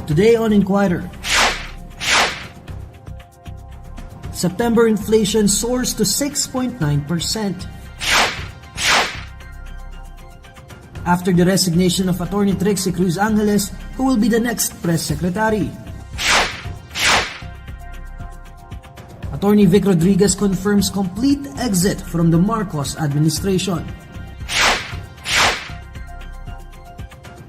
Today on Inquirer, September inflation soars to 6.9%. After the resignation of Attorney Ricci Rivero, who will be the next press secretary? Attorney Vic Rodriguez confirms complete exit from the Marcos administration.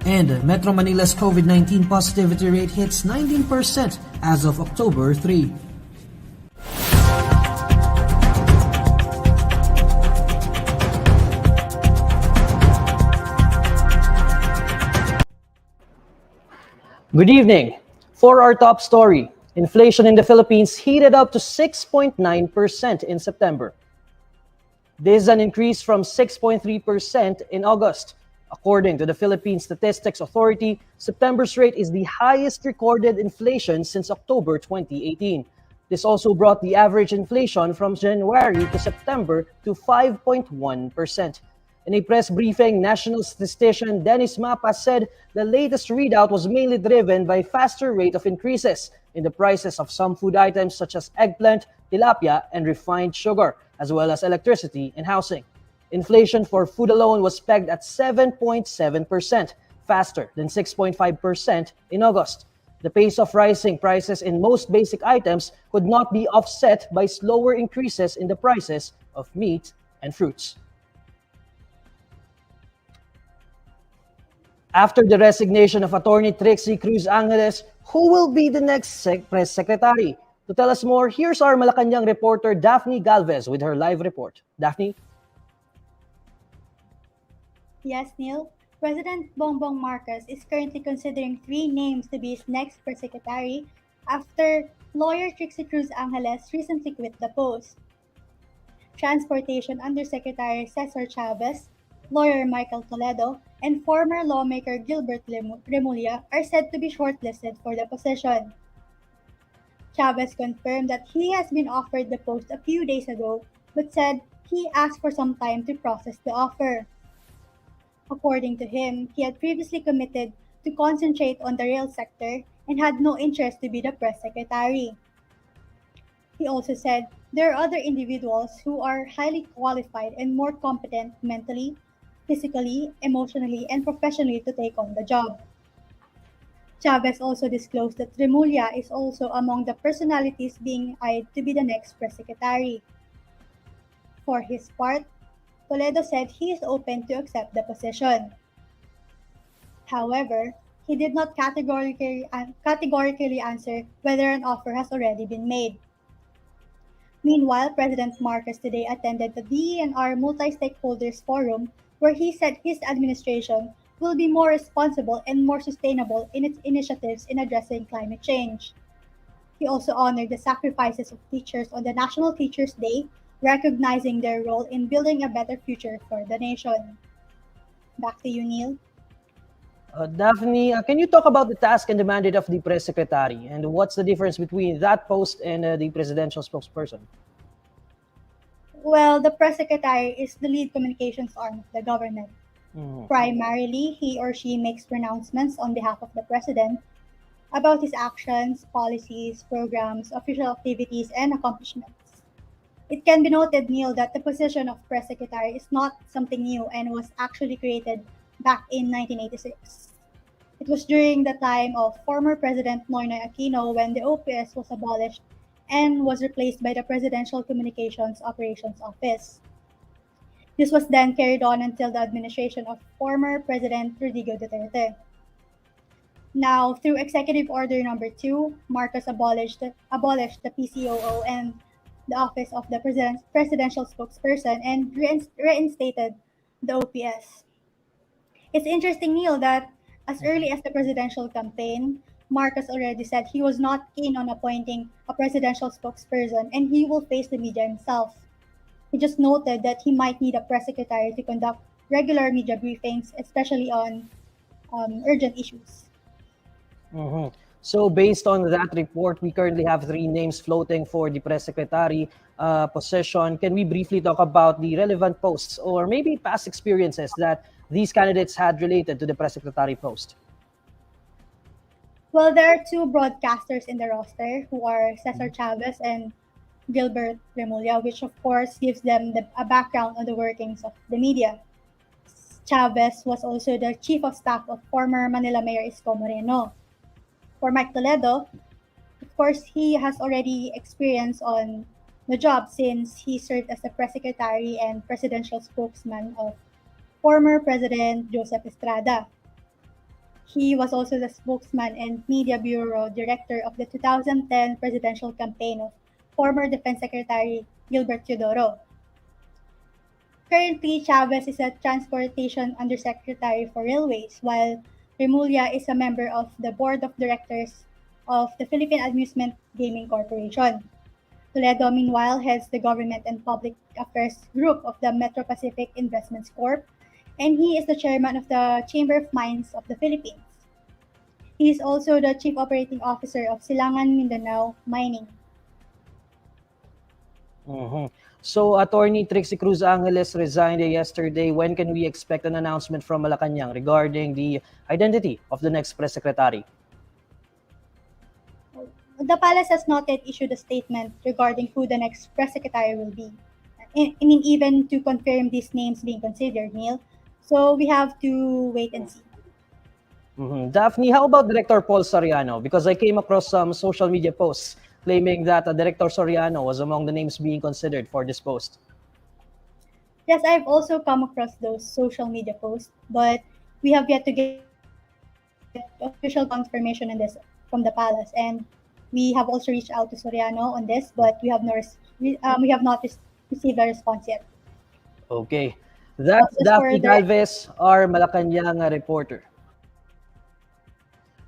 And Metro Manila's COVID-19 positivity rate hits 19% as of October 3. Good evening. For our top story, inflation in the Philippines heated up to 6.9% in September. This is an increase from 6.3% in August. According to the Philippine Statistics Authority, September's rate is the highest recorded inflation since October 2018. This also brought the average inflation from January to September to 5.1%. In a press briefing, National Statistician Dennis Mapa said the latest readout was mainly driven by faster rate of increases in the prices of some food items such as eggplant, tilapia, and refined sugar, as well as electricity and housing. Inflation for food alone was pegged at 7.7%, faster than 6.5% in August. The pace of rising prices in most basic items could not be offset by slower increases in the prices of meat and fruits. After the resignation of Attorney Ricci Rivero, who will be the next press secretary? To tell us more, here's our Malacanang reporter Daphne Galvez with her live report. Daphne? Yes, Neil. President Bongbong Marcos is currently considering 3 names to be his next press secretary after lawyer Ricci Rivero recently quit the post. Transportation Undersecretary Cesar Chavez, lawyer Michael Toledo, and former lawmaker Gilbert Remulla are said to be shortlisted for the position. Chavez confirmed that he has been offered the post a few days ago, but said he asked for some time to process the offer. According to him, he had previously committed to concentrate on the rail sector and had no interest to be the press secretary. He also said there are other individuals who are highly qualified and more competent mentally, physically, emotionally, and professionally to take on the job. Chavez also disclosed that Remulla is also among the personalities being eyed to be the next press secretary. For his part, Toledo said he is open to accept the position. However, he did not categorically answer whether an offer has already been made. Meanwhile, President Marcos today attended the DENR Multi-Stakeholders Forum, where he said his administration will be more responsible and more sustainable in its initiatives in addressing climate change. He also honored the sacrifices of teachers on the National Teachers' Day, recognizing their role in building a better future for the nation. Back to you, Neil. Daphne, can you talk about the task and the mandate of the press secretary, and what's the difference between that post and the presidential spokesperson? Well, the press secretary is the lead communications arm of the government. Primarily, he or she makes pronouncements on behalf of the president about his actions, policies, programs, official activities, and accomplishments. It can be noted, Neil, that the position of press secretary is not something new and was actually created back in 1986. It was during the time of former President Noynoy Aquino when the OPS was abolished and was replaced by the Presidential Communications Operations Office. This was then carried on until the administration of former President Rodrigo Duterte. Now, through Executive Order Number 2, Marcos abolished the PCOO and the office of the presidential spokesperson and reinstated the OPS. It's interesting, Neil, that as early as the presidential campaign, Marcos already said he was not keen on appointing a presidential spokesperson and he will face the media himself. He just noted that he might need a press secretary to conduct regular media briefings, especially on urgent issues. So based on that report, we currently have 3 names floating for the press secretary position. Can we briefly talk about the relevant posts or maybe past experiences that these candidates had related to the press secretary post? Well, there are two broadcasters in the roster who are Cesar Chavez and Gilbert Remulla, which of course gives them a background on the workings of the media. Chavez was also the chief of staff of former Manila Mayor Isko Moreno. For Mike Toledo, of course, he has already experience on the job since he served as the press secretary and presidential spokesman of former President Joseph Estrada. He was also the spokesman and media bureau director of the 2010 presidential campaign of former Defense Secretary Gilbert Teodoro. Currently, Chavez is a transportation undersecretary for railways, while Remulla is a member of the board of directors of the Philippine Amusement Gaming Corporation. Toledo, meanwhile, heads the Government and Public Affairs Group of the Metro Pacific Investments Corp, and he is the chairman of the Chamber of Mines of the Philippines. He is also the chief operating officer of Silangan Mindanao Mining. So, Attorney Trixie Cruz Angeles resigned yesterday. When can we expect an announcement from Malacanang regarding the identity of the next press secretary? The palace has not yet issued a statement regarding who the next press secretary will be. I mean, even to confirm these names being considered, Neil. So we have to wait and see. Daphne, how about Director Paul Soriano? Because I came across some social media posts claiming that Director Soriano was among the names being considered for this post. Yes, I've also come across those social media posts, but we have yet to get official confirmation on this from the palace. And we have also reached out to Soriano on this, but we have not received a response yet. Okay. That's Just Daphne further- Galvez, our Malacanang reporter.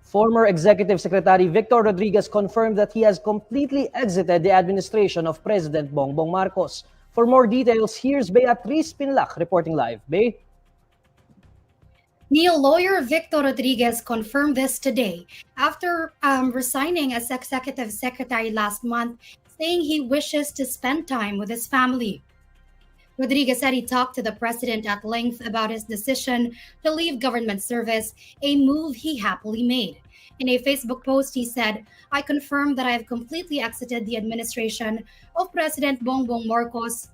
Former Executive Secretary Victor Rodriguez confirmed that he has completely exited the administration of President Bongbong Marcos. For more details, here's Beatriz Pinlac reporting live. Bay? Neil lawyer Victor Rodriguez confirmed this today after resigning as executive secretary last month, saying he wishes to spend time with his family. Rodriguez said he talked to the president at length about his decision to leave government service, a move he happily made. In a Facebook post, he said, "I confirm that I have completely exited the administration of President Bongbong Marcos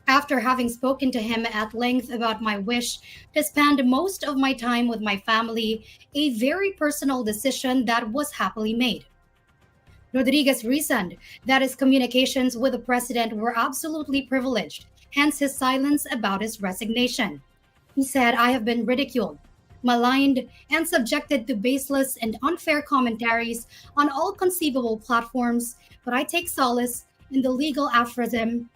after having spoken to him at length about my wish to spend most of my time with my family, a very personal decision that was happily made." Rodriguez reasoned that his communications with the president were absolutely privileged, hence his silence about his resignation. He said, "I have been ridiculed, maligned, and subjected to baseless and unfair commentaries on all conceivable platforms, but I take solace in the legal aphorism,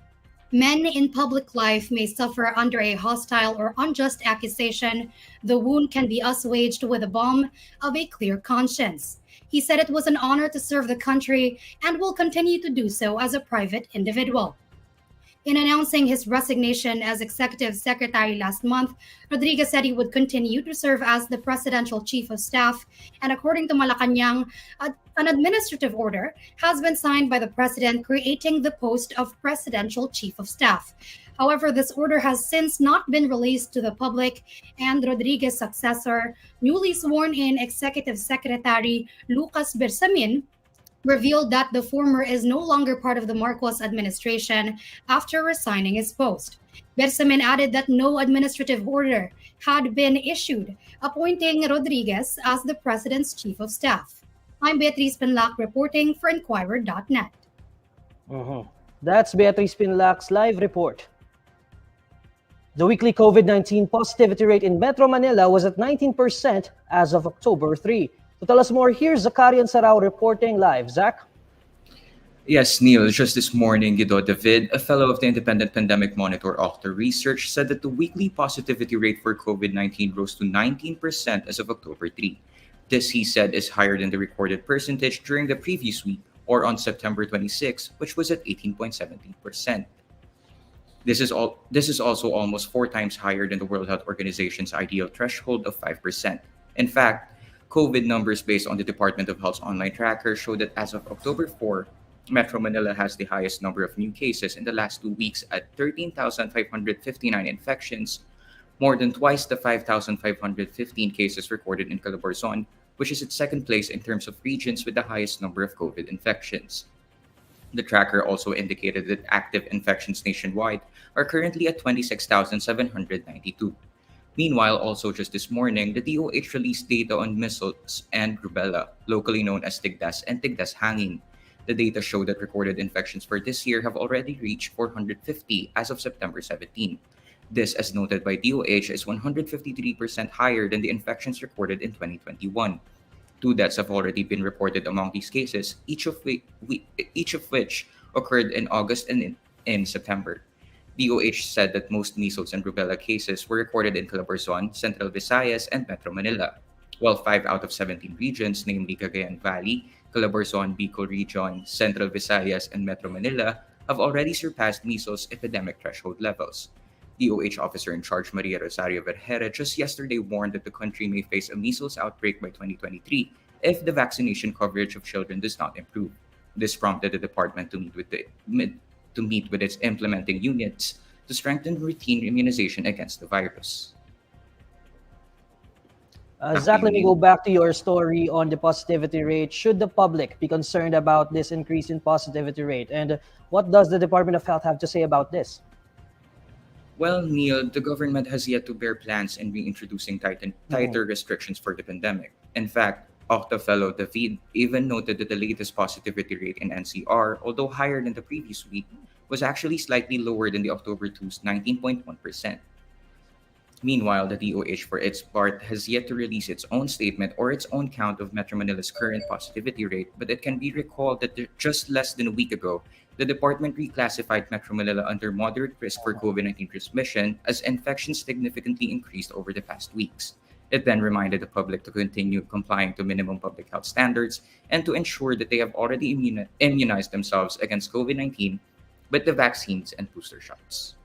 men in public life may suffer under a hostile or unjust accusation. The wound can be assuaged with a balm of a clear conscience." He said it was an honor to serve the country and will continue to do so as a private individual. In announcing his resignation as executive secretary last month, Rodriguez said he would continue to serve as the presidential chief of staff. And according to Malacanang, an administrative order has been signed by the president creating the post of presidential chief of staff. However, this order has since not been released to the public, and Rodriguez's successor, newly sworn in executive secretary Lucas Bersamin, revealed that the former is no longer part of the Marcos administration after resigning his post. Bersamin added that no administrative order had been issued appointing Rodriguez as the president's chief of staff. I'm Beatriz Pinlac reporting for INQUIRER.net. That's Beatriz Pinlac's live report. The weekly COVID-19 positivity rate in Metro Manila was at 19% as of October 3. To tell us more, here's Zakarian Sarao reporting live. Zach? Yes, Neil, just this morning, Guido David, a fellow of the independent pandemic monitor Octa Research, said that the weekly positivity rate for COVID-19 rose to 19% as of October 3. This, he said, is higher than the recorded percentage during the previous week or on September 26, which was at 18.17%. This is also almost 4 times higher than the World Health Organization's ideal threshold of 5%. In fact, COVID numbers based on the Department of Health's online tracker show that as of October 4, Metro Manila has the highest number of new cases in the last 2 weeks at 13,559 infections, more than twice the 5,515 cases recorded in Calabarzon which is its second place in terms of regions with the highest number of COVID infections. The tracker also indicated that active infections nationwide are currently at 26,792. Meanwhile, also just this morning, the DOH released data on measles and rubella, locally known as tigdas and tigdas hangin. The data show that recorded infections for this year have already reached 450 as of September 17. This, as noted by DOH, is 153% higher than the infections recorded in 2021. Two deaths have already been reported among these cases, each of which occurred in August and in September. DOH said that most measles and rubella cases were recorded in Calabarzon, Central Visayas, and Metro Manila, while 5 out of 17 regions, namely Cagayan Valley, Calabarzon, Bicol Region, Central Visayas, and Metro Manila, have already surpassed measles epidemic threshold levels. DOH officer in charge Maria Rosario Vergara just yesterday warned that the country may face a measles outbreak by 2023 if the vaccination coverage of children does not improve. This prompted the department to meet with its implementing units to strengthen routine immunization against the virus. Zach, let me go back to your story on the positivity rate. Should the public be concerned about this increase in positivity rate? And what does the Department of Health have to say about this? Well, Neil, the government has yet to bear plans in reintroducing tighter restrictions for the pandemic. In fact, Octa fellow David even noted that the latest positivity rate in NCR, although higher than the previous week, was actually slightly lower than the October 2's 19.1%. Meanwhile, the DOH, for its part, has yet to release its own statement or its own count of Metro Manila's current positivity rate, but it can be recalled that just less than a week ago, the department reclassified Metro Manila under moderate risk for COVID-19 transmission as infections significantly increased over the past weeks. It then reminded the public to continue complying to minimum public health standards and to ensure that they have already immunized themselves against COVID-19 with the vaccines and booster shots.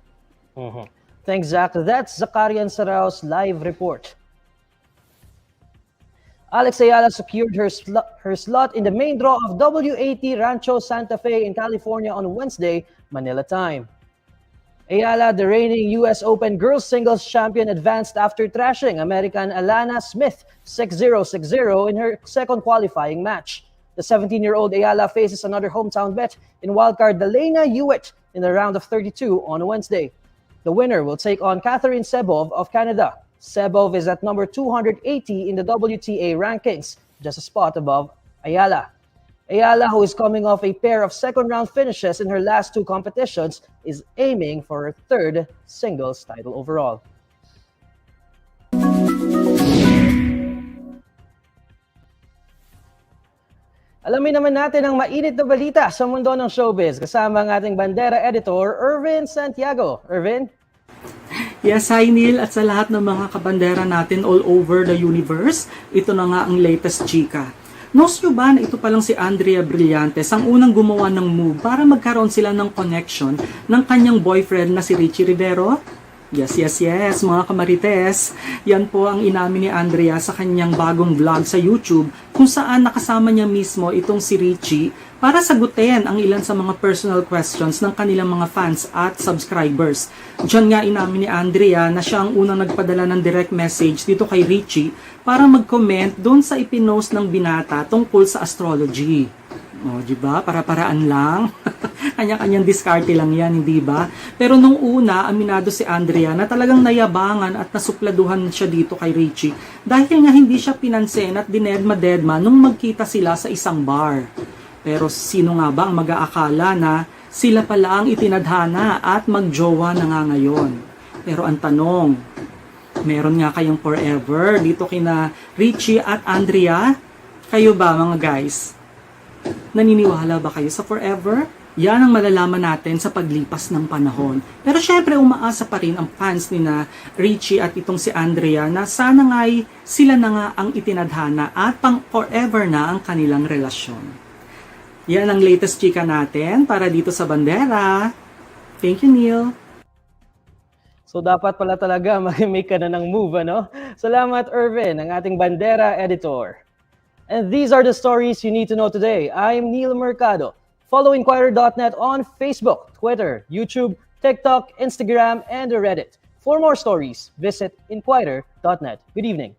Thanks, Zach. That's Zakarian Sarao's live report. Alex Eala secured her slot in the main draw of W80 Rancho Santa Fe in California on Wednesday, Manila time. Eala, the reigning U.S. Open girls singles champion, advanced after thrashing American Alana Smith 6-0, 6-0 in her second qualifying match. The 17-year-old Eala faces another hometown bet in wildcard Delana Hewitt in the round of 32 on Wednesday. The winner will take on Catherine Sebov of Canada. Sebov is at number 280 in the WTA rankings, just a spot above Eala. Eala, who is coming off a pair of second-round finishes in her last two competitions, is aiming for her third singles title overall. Alamin naman natin ang mainit na balita sa mundo ng showbiz kasama ang ating bandera editor, Ervin Santiago. Ervin? Yes, hi Neil, at sa lahat ng mga kabandera natin all over the universe, ito na nga ang latest chika. Knows nyo ba na ito palang si Andrea Brillantes ang unang gumawa ng move para magkaroon sila ng connection ng kanyang boyfriend na si Ricci Rivero? Yes, mga kamarites. Yan po ang inamin ni Andrea sa kanyang bagong vlog sa YouTube kung saan nakasama niya mismo itong si Ricci para sagutin ang ilan sa mga personal questions ng kanilang mga fans at subscribers. Diyan nga inamin ni Andrea na siya ang unang nagpadala ng direct message dito kay Ricci para mag-comment doon sa ipinost ng binata tungkol sa astrology. O, diba? Para-paraan lang. Kanya-kanyang diskarte lang yan, hindi ba? Pero nung una, aminado si Andrea na talagang nayabangan at nasupladuhan siya dito kay Ricci dahil nga hindi siya pinansin at dinedma-dedma nung magkita sila sa isang bar. Pero sino nga ba ang mag-aakala na sila pala ang itinadhana at magjowa na nga ngayon? Pero ang tanong, meron nga kayong forever dito kina Ricci at Andrea? Kayo ba mga guys? Naniniwala ba kayo sa forever? Yan ang malalaman natin sa paglipas ng panahon. Pero syempre umaasa pa rin ang fans ni na Ricci at itong si Andrea na sana nga'y sila na nga ang itinadhana at pang forever na ang kanilang relasyon. Yan ang latest chika natin para dito sa bandera. Thank you, Neil. So dapat pala talaga mag-make ka na ng move, ano? Salamat, Ervin, ang ating bandera editor. And these are the stories you need to know today. I'm Neil Mercado. Follow INQUIRER.net on Facebook, Twitter, YouTube, TikTok, Instagram, and Reddit. For more stories, visit INQUIRER.net. Good evening.